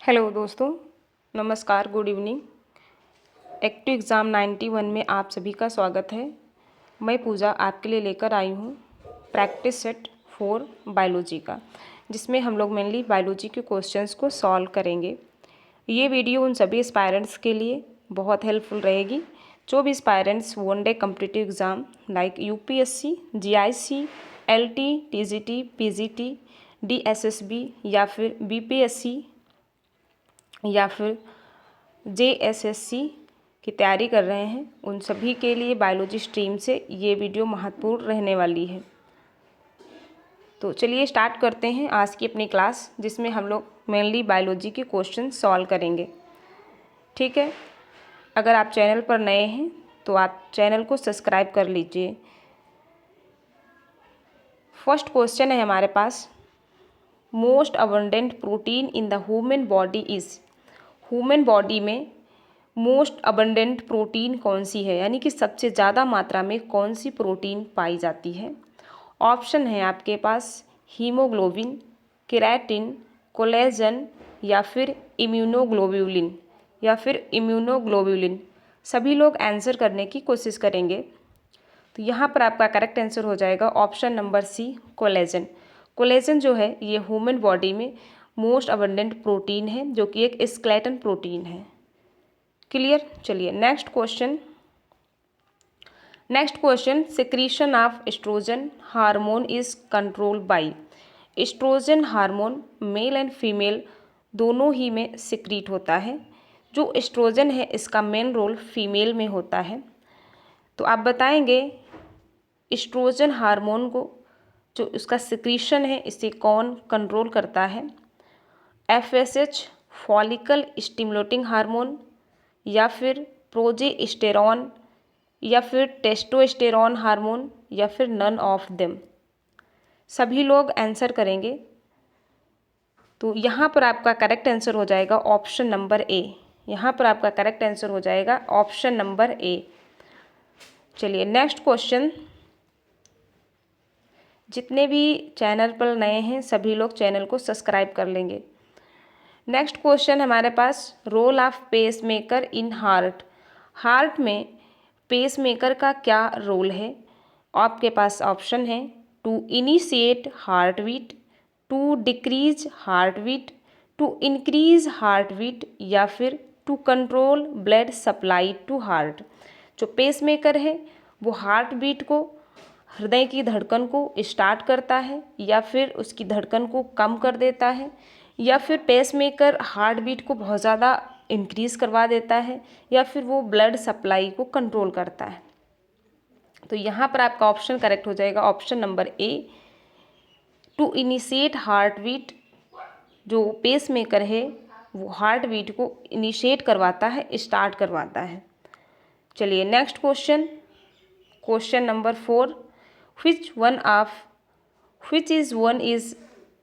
Hello दोस्तों, नमस्कार, good evening. Active exam 91 में आप सभी का स्वागत है। मैं पूजा आपके लिए लेकर आई हूँ प्रैक्टिस सेट 4 बायोलॉजी का, जिसमें हम लोग मेनली बायोलॉजी के क्वेश्चंस को सॉल्व करेंगे। ये वीडियो उन सभी एस्पायरेंट्स के लिए बहुत हेल्पफुल रहेगी जो भी aspirants one day competitive exam like UPSC, GIC, LT, TGT, PGT, DSSB या फिर बीपीएससी या फिर जेएसएससी की तैयारी कर रहे हैं। उन सभी के लिए बायोलॉजी स्ट्रीम से ये वीडियो महत्वपूर्ण रहने वाली है। तो चलिए स्टार्ट करते हैं आज की अपनी क्लास, जिसमें हम लोग मेनली बायोलॉजी के क्वेश्चन सॉल्व करेंगे। ठीक है, अगर आप चैनल पर नए हैं तो आप चैनल को सब्सक्राइब कर लीजिए। फर्स्ट क्वेश्चन है हमारे पास, most abundant protein in the human body is. Human body में मोस्ट अबंडेंट प्रोटीन कौन सी है, यानी कि सबसे ज़्यादा मात्रा में कौन सी प्रोटीन पाई जाती है। ऑप्शन है आपके पास हीमोग्लोबिन, केराटिन, कोलेजन या फिर इम्यूनोग्लोब्यूलिन। सभी लोग आंसर करने की कोशिश करेंगे। तो यहाँ पर आपका करेक्ट आंसर हो जाएगा option number C, collagen. Collagen जो है ये ह्यूमन बॉडी में मोस्ट अबंडेंट प्रोटीन है, जो कि एक स्केलेटन प्रोटीन है। क्लियर। चलिए next question, secretion of estrogen hormone is control by. Estrogen hormone male and female दोनों ही में सिक्रीट होता है। जो एस्ट्रोजन है इसका मेन रोल फीमेल में होता है। तो आप बताएंगे एस्ट्रोजन हार्मोन को जो उसका सिक्रीशन है इसे कौन कंट्रोल करता है। एफएसएच फॉलिकल स्टिमुलेटिंग हार्मोन, या फिर प्रोजेस्टेरॉन, या फिर टेस्टोस्टेरॉन हार्मोन, या फिर नन ऑफ देम। सभी लोग आंसर करेंगे। तो यहाँ पर आपका करेक्ट आंसर हो जाएगा ऑप्शन नंबर ए। यहाँ पर आपका करेक्ट आंसर हो जाएगा ऑप्शन नंबर ए। चलिए नेक्स्ट क्वेश्चन, जितने भी चैनल पर नए हैं सभी लोग चैनल को सब्सक्राइब कर लेंगे। नेक्स्ट क्वेश्चन हमारे पास, role of pacemaker in heart. Heart में पेस मेकर का क्या रोल है। आपके पास ऑप्शन है to initiate heart beat, to decrease heartbeat, to increase heartbeat, या फिर to control blood supply to heart. जो पेस मेकर है वो हार्ट बीट को, हृदय की धड़कन को स्टार्ट करता है, या फिर उसकी धड़कन को कम कर देता है, या फिर पेसमेकर हार्ट बीट को बहुत ज़्यादा इंक्रीज़ करवा देता है, या फिर वो ब्लड सप्लाई को कंट्रोल करता है। तो यहाँ पर आपका ऑप्शन करेक्ट हो जाएगा option number A, to initiate heart beat. जो पेसमेकर है वो हार्ट बीट को इनिशिएट करवाता है, स्टार्ट करवाता है। चलिए next question number 4, which is one is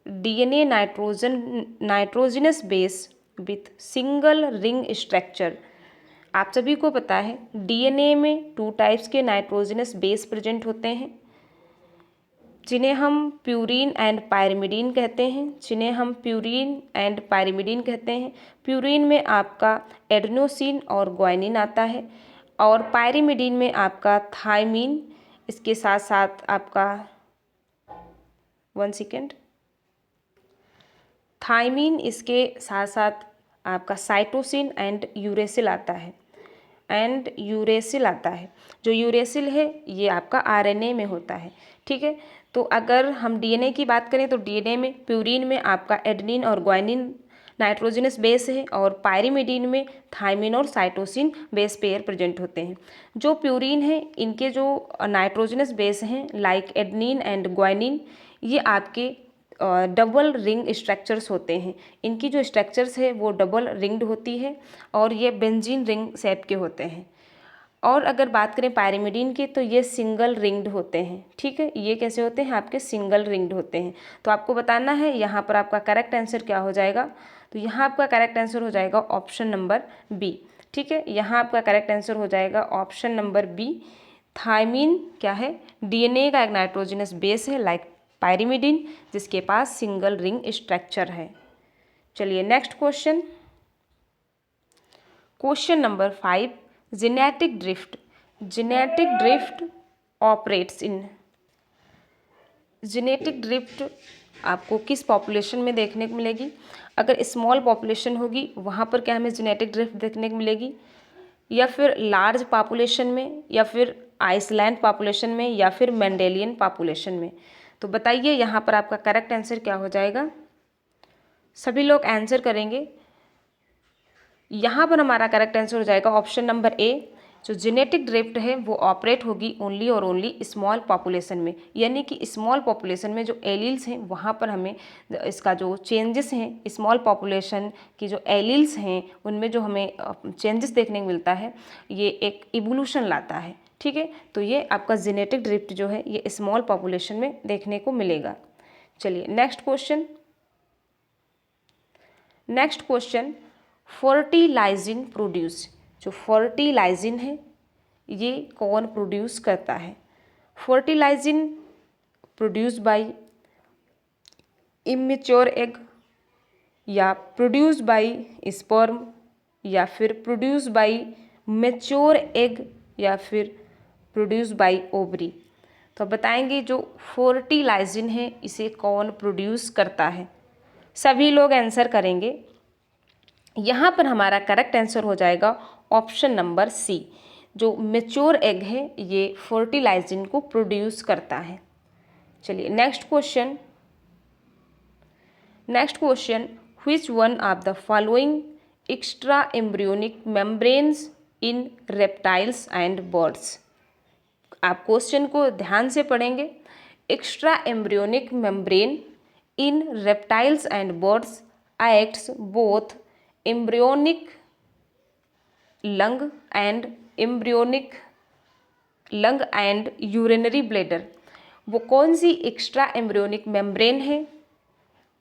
DNA nitrogenous base with single ring structure। आप सभी को पता है डीएनए में 2 टाइप्स के नाइट्रोजनस बेस प्रेजेंट होते हैं, जिन्हें हम प्यूरीन एंड पायरिमिडीन कहते हैं। प्यूरीन में आपका एडेनोसिन और ग्वानिन आता है, और पायरिमिडीन में आपका थायमीन, इसके साथ साथ आपका थायमीन, इसके साथ साथ आपका साइटोसिन एंड यूरेसिल आता है। जो यूरेसिल है ये आपका आरएनए में होता है। ठीक है, तो अगर हम डीएनए की बात करें तो डीएनए में प्यूरीन में आपका एडेनिन और ग्वानिन नाइट्रोजनस बेस है, और पायरिमिडीन में थायमीन और साइटोसिन बेस पेयर प्रेजेंट होते हैं। जो प्यूरीन है इनके जो नाइट्रोजनस बेस हैं लाइक एडेनिन एंड ग्वानिन, ये आपके डबल रिंग स्ट्रक्चर्स होते हैं। इनकी जो स्ट्रक्चर्स है वो डबल रिंग्ड होती है, और ये बेंजीन रिंग शेप के होते हैं। और अगर बात करें पायरिमिडीन की तो ये सिंगल रिंग्ड होते हैं। ठीक है, ये कैसे होते हैं, आपके सिंगल रिंग्ड होते हैं। तो आपको बताना है यहाँ पर आपका करेक्ट आंसर क्या हो जाएगा। तो यहाँ आपका करेक्ट आंसर हो जाएगा ऑप्शन नंबर बी। ठीक है, यहाँ आपका करेक्ट आंसर हो जाएगा ऑप्शन नंबर बी। थायमीन क्या है, डीएनए का एक नाइट्रोजनस बेस है लाइक पायरिमिडीन, जिसके पास सिंगल रिंग स्ट्रक्चर है। चलिए next question, question number 5, genetic drift. Genetic drift operates in, genetic drift आपको किस पॉपुलेशन में देखने को मिलेगी? अगर स्मॉल पॉपुलेशन होगी वहाँ पर क्या हमें जेनेटिक ड्रिफ्ट देखने को मिलेगी, या फिर लार्ज पॉपुलेशन में, या फिर आइसलैंड पॉपुलेशन में, या फिर मेंडेलियन पॉपुलेशन में? तो बताइए यहाँ पर आपका करेक्ट आंसर क्या हो जाएगा? सभी लोग आंसर करेंगे। यहाँ पर हमारा करेक्ट आंसर हो जाएगा ऑप्शन नंबर ए। जो जेनेटिक ड्रिफ्ट है वो ऑपरेट होगी ओनली और ओनली स्मॉल पॉपुलेशन में, यानी कि स्मॉल पॉपुलेशन में जो एलील्स हैं वहाँ पर हमें इसका जो चेंजेस हैं, स्मॉल पॉपुलेशन की जो एलील्स हैं उनमें जो हमें चेंजेस देखने को मिलता है, ये एक इवोल्यूशन लाता है। ठीक है, तो ये आपका जेनेटिक ड्रिफ्ट जो है ये स्मॉल पॉपुलेशन में देखने को मिलेगा। चलिए next question, next question, fertilising produce. जो फर्टिलाइजिन है ये कौन प्रोड्यूस करता है? Fertilizin produce by immature egg, या प्रोड्यूस बाय स्पर्म, या फिर प्रोड्यूस बाय मैच्योर एग, या फिर प्रोड्यूस बाय ओवरी? तो बताएंगे जो फर्टिलाइजिन है इसे कौन प्रोड्यूस करता है? सभी लोग आंसर करेंगे। यहाँ पर हमारा करेक्ट आंसर हो जाएगा ऑप्शन नंबर सी। जो मैच्योर एग है ये फर्टिलाइजिन को प्रोड्यूस करता है। चलिए next question, next question, which one of the following extra embryonic membranes in reptiles and birds? आप क्वेश्चन को ध्यान से पढ़ेंगे। Extra embryonic membrane in reptiles and birds acts both embryonic lung and urinary bladder. वो कौन सी extra embryonic membrane है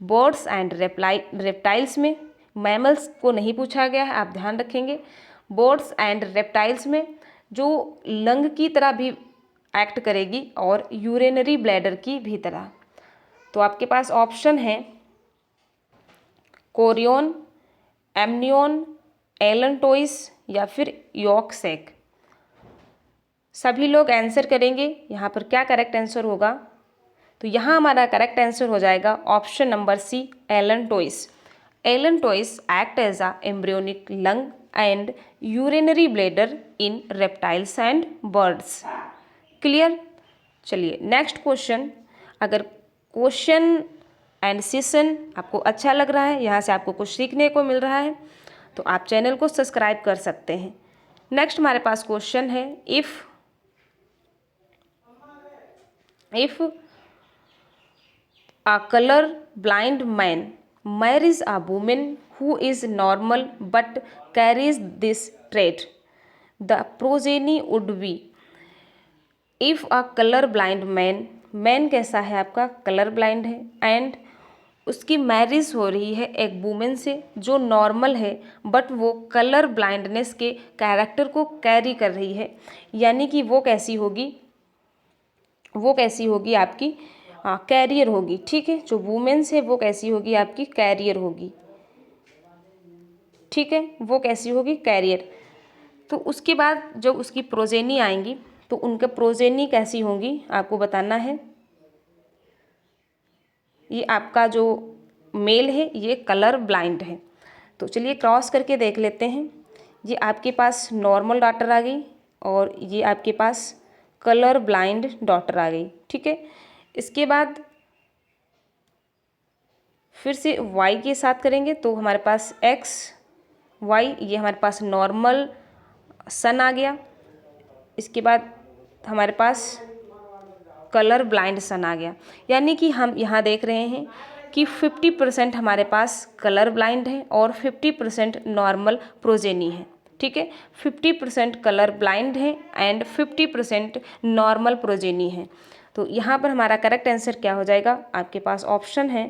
birds and reptiles में? Mammals को नहीं पूछा गया है, आप ध्यान रखेंगे। बर्ड्स एंड रेप्टाइल्स में जो लंग की तरह भी एक्ट करेगी और यूरिनरी ब्लैडर की भी तरह। तो आपके पास ऑप्शन है कोरियन, एमनियन, एलनटोइस, या फिर यॉर्कशैक। सभी लोग आंसर करेंगे। यहाँ पर क्या करेक्ट आंसर होगा? तो यहाँ हमारा करेक्ट आंसर हो जाएगा option number C, allantois. Allantois act as a embryonic lung and urinary bladder in reptiles and birds. Clear? चलिए नेक्स्ट क्वेश्चन। अगर क्वेश्चन एंड सेशन आपको अच्छा लग रहा है, यहाँ से आपको कुछ सीखने को मिल रहा है, तो आप चैनल को सब्सक्राइब कर सकते हैं। नेक्स्ट हमारे पास क्वेश्चन है, if a color blind man marries a woman who is normal but carries this trait, the progeny would be। if a color blind man कैसा है आपका? कलर ब्लाइंड है, एंड उसकी मैरिज हो रही है एक वुमेन से जो नॉर्मल है बट वो कलर ब्लाइंडनेस के कैरेक्टर को कैरी कर रही है, यानी कि वो कैसी होगी? वो कैसी होगी आपकी? कैरियर होगी। ठीक है, जो वुमेन्स है वो कैसी होगी आपकी? कैरियर होगी। ठीक है, वो कैसी होगी? कैरियर। तो उसके बाद जब उसकी प्रोजेनी आएंगी तो उनके प्रोजेनी कैसी होंगी आपको बताना है। ये आपका जो मेल है ये कलर ब्लाइंड है। तो चलिए क्रॉस करके देख लेते हैं। ये आपके पास नॉर्मल डॉटर आ गई और ये आपके पास कलर ब्लाइंड डॉटर आ गई। ठीक है, इसके बाद फिर से y के साथ करेंगे तो हमारे पास x y, ये हमारे पास नॉर्मल सन आ गया। इसके बाद हमारे पास कलर ब्लाइंड सन आ गया, यानी कि हम यहाँ देख रहे हैं कि 50% हमारे पास कलर ब्लाइंड है और 50% नॉर्मल प्रोजेनी है। ठीक है, 50% कलर ब्लाइंड है एंड 50% नॉर्मल प्रोजेनी है। तो यहाँ पर हमारा करेक्ट आंसर क्या हो जाएगा? आपके पास ऑप्शन है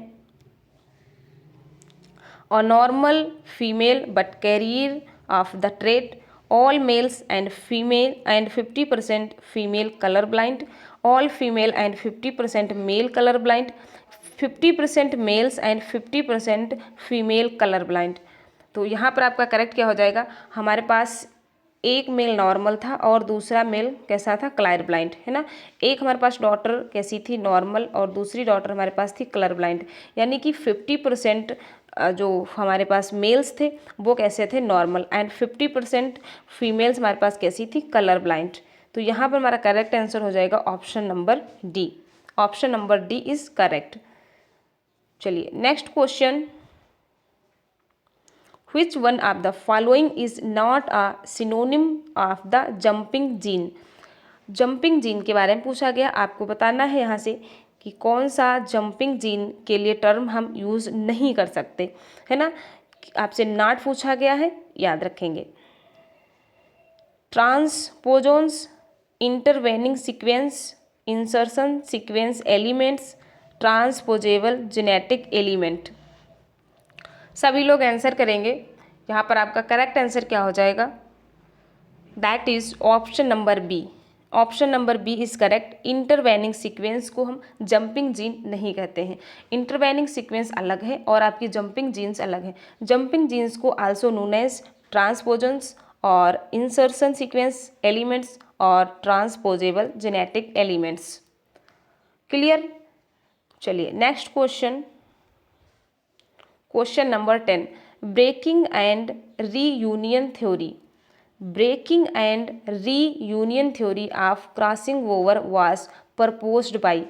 a normal female but carrier of the trait all males and female and 50% female color blind, all female and 50% male color blind, 50% mails and 50% female colour blind. तो यहाँ पर आपका करेक्ट क्या हो जाएगा, हमारे पास एक मेल नॉर्मल था और दूसरा मेल कैसा था, कलर ब्लाइंड, है ना। एक हमारे पास डॉटर कैसी थी, नॉर्मल, और दूसरी डॉटर हमारे पास थी कलर ब्लाइंड। यानी कि 50% जो हमारे पास मेल्स थे वो कैसे थे, नॉर्मल, एंड 50% फीमेल्स हमारे पास कैसी थी, कलर ब्लाइंड। तो यहाँ पर हमारा करेक्ट आंसर हो जाएगा option number D. Option number D is correct. चलिए next question, Which one of the following is not a synonym of the jumping gene? Jumping gene के बारे में पूछा गया, आपको बताना है यहाँ से कि कौन सा जंपिंग जीन के लिए टर्म हम यूज़ नहीं कर सकते, है ना। आपसे नॉट पूछा गया है, याद रखेंगे। Transposons, intervening sequence, insertion sequence elements, transposable genetic element. सभी लोग आंसर करेंगे। यहाँ पर आपका करेक्ट आंसर क्या हो जाएगा, that is option number B. Option number B is correct. Intervening sequence को हम जंपिंग जीन नहीं कहते हैं। इंटरवेनिंग सीक्वेंस अलग है और आपकी जंपिंग जीन्स अलग है। जंपिंग जीन्स को आल्सो नोन एज ट्रांसपोजन्स और इंसर्शन सीक्वेंस एलिमेंट्स और ट्रांसपोजेबल जेनेटिक एलिमेंट्स। क्लियर। चलिए next question, question number 10, breaking and reunion theory. Breaking and reunion theory of crossing over was proposed by.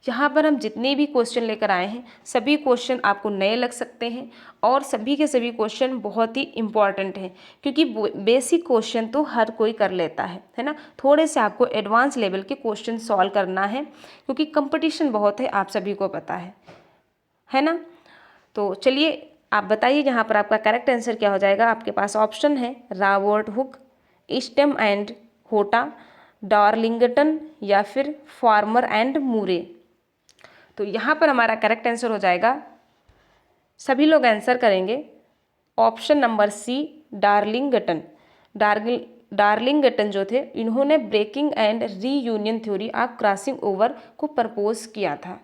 यहाँ पर हम जितने भी question लेकर आए हैं सभी क्वेश्चन आपको नए लग सकते हैं और सभी के सभी क्वेश्चन बहुत ही इम्पॉर्टेंट हैं, क्योंकि बेसिक क्वेश्चन तो हर कोई कर लेता है ना। थोड़े से आपको एडवांस लेवल के क्वेश्चन सॉल्व करना है, क्योंकि कंपटीशन बहुत है, आप सभी को पता है ना। तो चलिए आप बताइए यहाँ पर आपका करेक्ट आंसर क्या हो जाएगा। आपके पास ऑप्शन है रॉबर्ट हुक, स्टेम एंड होटा, डार्लिंगटन या फिर फार्मर एंड मूरे। तो यहाँ पर हमारा करेक्ट आंसर हो जाएगा, सभी लोग आंसर करेंगे, option number C Darlington. Darlington जो थे इन्होंने breaking and reunion theory of crossing over को प्रपोज किया था।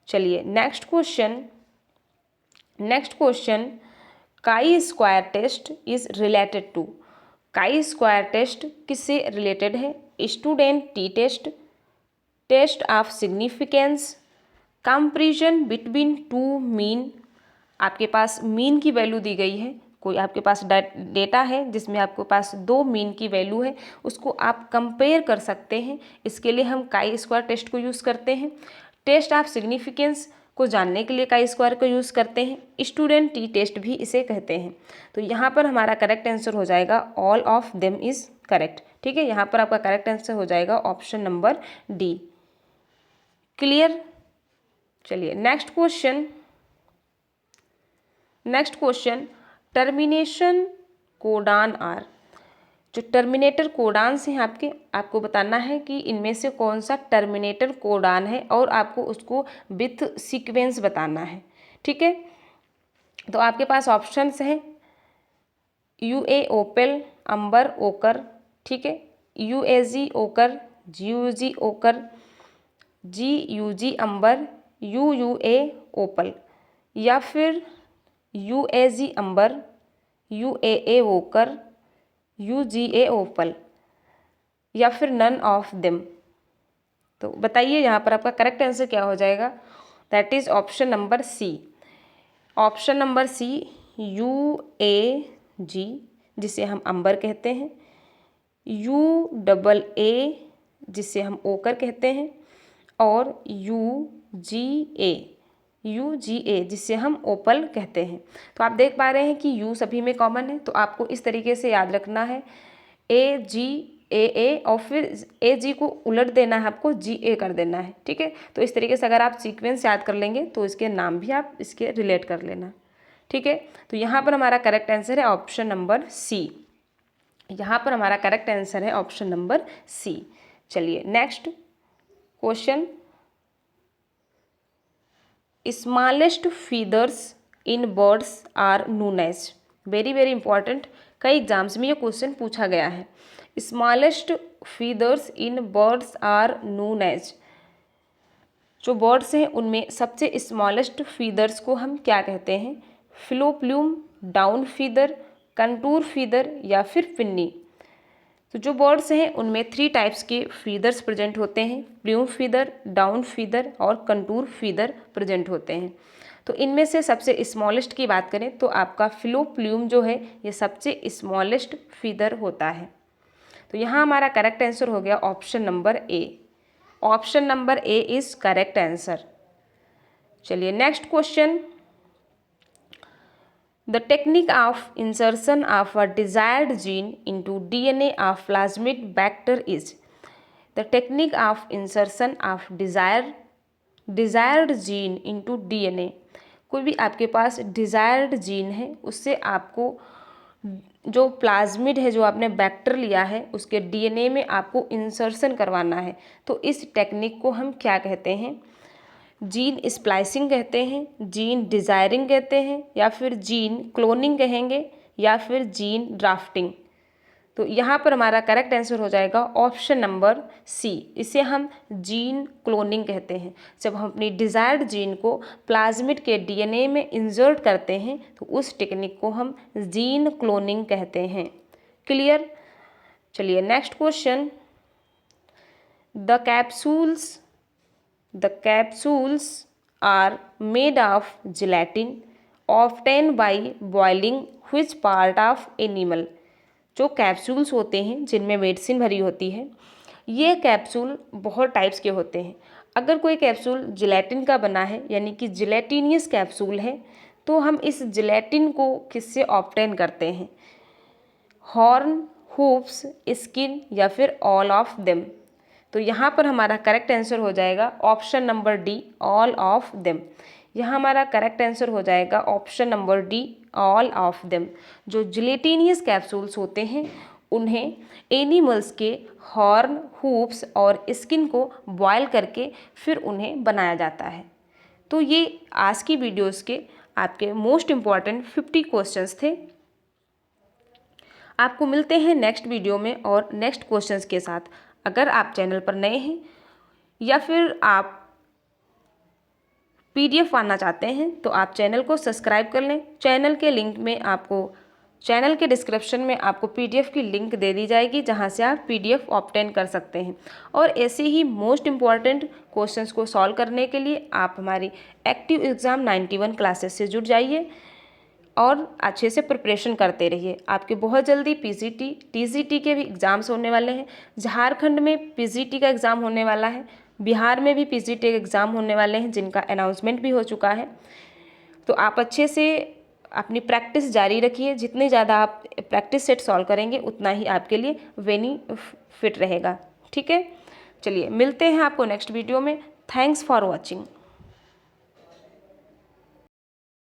चलिए next question, chi square test is related to. Chi square test किससे रिलेटेड है, student t test, test of significance, comparison between two mean. आपके पास मीन की value दी गई है, कोई आपके पास डेटा है जिसमें आपके पास दो मीन की वैल्यू है, उसको आप कंपेयर कर सकते हैं, इसके लिए हम काई स्क्वायर टेस्ट को यूज़ करते हैं। टेस्ट ऑफ सिग्निफिकेंस को जानने के लिए काई स्क्वायर को यूज़ करते हैं, स्टूडेंट टी टेस्ट भी इसे कहते हैं। तो यहाँ पर हमारा करेक्ट आंसर हो जाएगा all of them is correct. ठीक है, यहाँ पर आपका करेक्ट आंसर हो जाएगा ऑप्शन नंबर डी। क्लियर। चलिए next question, termination codon are. जो टर्मिनेटर कोडान्स हैं आपको बताना है कि इनमें से कौन सा टर्मिनेटर कोडान है और आपको उसको विथ सीक्वेंस बताना है। ठीक है, तो आपके पास ऑप्शंस हैं UA ओपेल, अंबर ओकर, ठीक है, UAG ओकर, GUG ओकर, GUG अंबर, UUA ओपल, या फिर UAG अंबर, UAA ओकर, UGA ओपल, या फिर नन ऑफ देम। तो बताइए यहाँ पर आपका करेक्ट आंसर क्या हो जाएगा, that is option number C. Option number C UAG जिसे हम अंबर कहते हैं, UAA जिसे हम ओकर कहते हैं, और UGA जिसे हम ओपल कहते हैं। तो आप देख पा रहे हैं कि U सभी में कॉमन है, तो आपको इस तरीके से याद रखना है AGAA और फिर AG को उलट देना है, आपको GA कर देना है। ठीक है, तो इस तरीके से अगर आप सीक्वेंस याद कर लेंगे तो इसके नाम भी आप इसके रिलेट कर लेना। ठीक है, तो यहाँ पर हमारा करेक्ट आंसर है ऑप्शन नंबर सी। यहाँ पर हमारा करेक्ट आंसर है ऑप्शन नंबर सी। चलिए next question, smallest feathers in birds are known as. Very very important, कई एग्जाम्स में ये क्वेश्चन पूछा गया है। Smallest feathers in birds are known as, जो बर्ड्स हैं उनमें सबसे स्मॉलेस्ट फीदर्स को हम क्या कहते हैं? फिलोप्लूम, डाउन फीदर, कंटूर फीदर या फिर पिन्नी। तो जो बर्ड्स हैं उनमें 3 टाइप्स के फीदर्स प्रेजेंट होते हैं, प्लूम फीदर, डाउन फीदर और कंटूर फीदर प्रेजेंट होते हैं। तो इनमें से सबसे स्मॉलेस्ट की बात करें तो आपका फिलोप्लूम जो है ये सबसे स्मॉलेस्ट फीदर होता है। तो यहाँ हमारा करेक्ट आंसर हो गया option number A. Option number A is correct answer. चलिए next question. The technique of insertion of a desired gene into DNA of plasmid vector is, the technique of insertion of desired gene into DNA। कोई भी आपके पास desired gene है उससे आपको जो plasmid है, जो आपने वेक्टर लिया है, उसके डीएनए में आपको इंसर्शन करवाना है। तो इस टेक्निक को हम क्या कहते हैं? जीन स्प्लाइसिंग कहते हैं, जीन डिज़ायरिंग कहते हैं, या फिर जीन क्लोनिंग कहेंगे, या फिर जीन ड्राफ्टिंग। तो यहाँ पर हमारा करेक्ट आंसर हो जाएगा ऑप्शन नंबर सी। इसे हम जीन क्लोनिंग कहते हैं। जब हम अपनी डिज़ायर्ड जीन को प्लाज्मिड के डीएनए में इंसर्ट करते हैं तो उस टेक्निक को हम जीन क्लोनिंग कहते हैं। क्लियर? चलिए next question. The capsules are made of gelatin obtained by boiling which part of animal। जो कैप्सूल्स होते हैं जिनमें मेडिसिन भरी होती है, ये कैप्सूल बहुत टाइप्स के होते हैं। अगर कोई कैप्सूल जिलेटिन का बना है यानी कि जिलेटिनियस कैप्सूल है, तो हम इस जिलेटिन को किससे ऑब्टेन करते हैं? हॉर्न, हूप्स, स्किन या फिर ऑल ऑफ देम। तो यहाँ पर हमारा करेक्ट आंसर हो जाएगा option number D, all of them. यहाँ हमारा करेक्ट आंसर हो जाएगा option number D, all of them. जो जिलेटिनियस कैप्सूल्स होते हैं उन्हें एनिमल्स के हॉर्न, हूप्स और स्किन को बॉयल करके फिर उन्हें बनाया जाता है। तो ये आज की वीडियोस के आपके मोस्ट इम्पॉर्टेंट 50 क्वेश्चंस थे। आपको मिलते हैं नेक्स्ट वीडियो में और नेक्स्ट क्वेश्चंस के साथ। अगर आप चैनल पर नए हैं या फिर आप पीडीएफ पाना चाहते हैं तो आप चैनल को सब्सक्राइब कर लें। चैनल के लिंक में आपको, चैनल के डिस्क्रिप्शन में आपको पीडीएफ की लिंक दे दी जाएगी जहां से आप पीडीएफ ऑब्टेन कर सकते हैं। और ऐसे ही मोस्ट इम्पॉर्टेंट क्वेश्चंस को सॉल्व करने के लिए आप हमारी एक्टिव एग्ज़ाम 91 क्लासेस से जुड़ जाइए और अच्छे से प्रिपरेशन करते रहिए। आपके बहुत जल्दी पीजीटी, टीजीटी के भी एग्ज़ाम्स होने वाले हैं। झारखंड में पीजीटी का एग्ज़ाम होने वाला है, बिहार में भी पीजीटी के एग्ज़ाम होने वाले हैं जिनका अनाउंसमेंट भी हो चुका है। तो आप अच्छे से अपनी प्रैक्टिस जारी रखिए। जितने ज़्यादा आप प्रैक्टिस सेट सॉल्व करेंगे उतना ही आपके लिए बेनिफिट रहेगा। ठीक है, चलिए मिलते हैं आपको नेक्स्ट वीडियो में। Thanks for watching.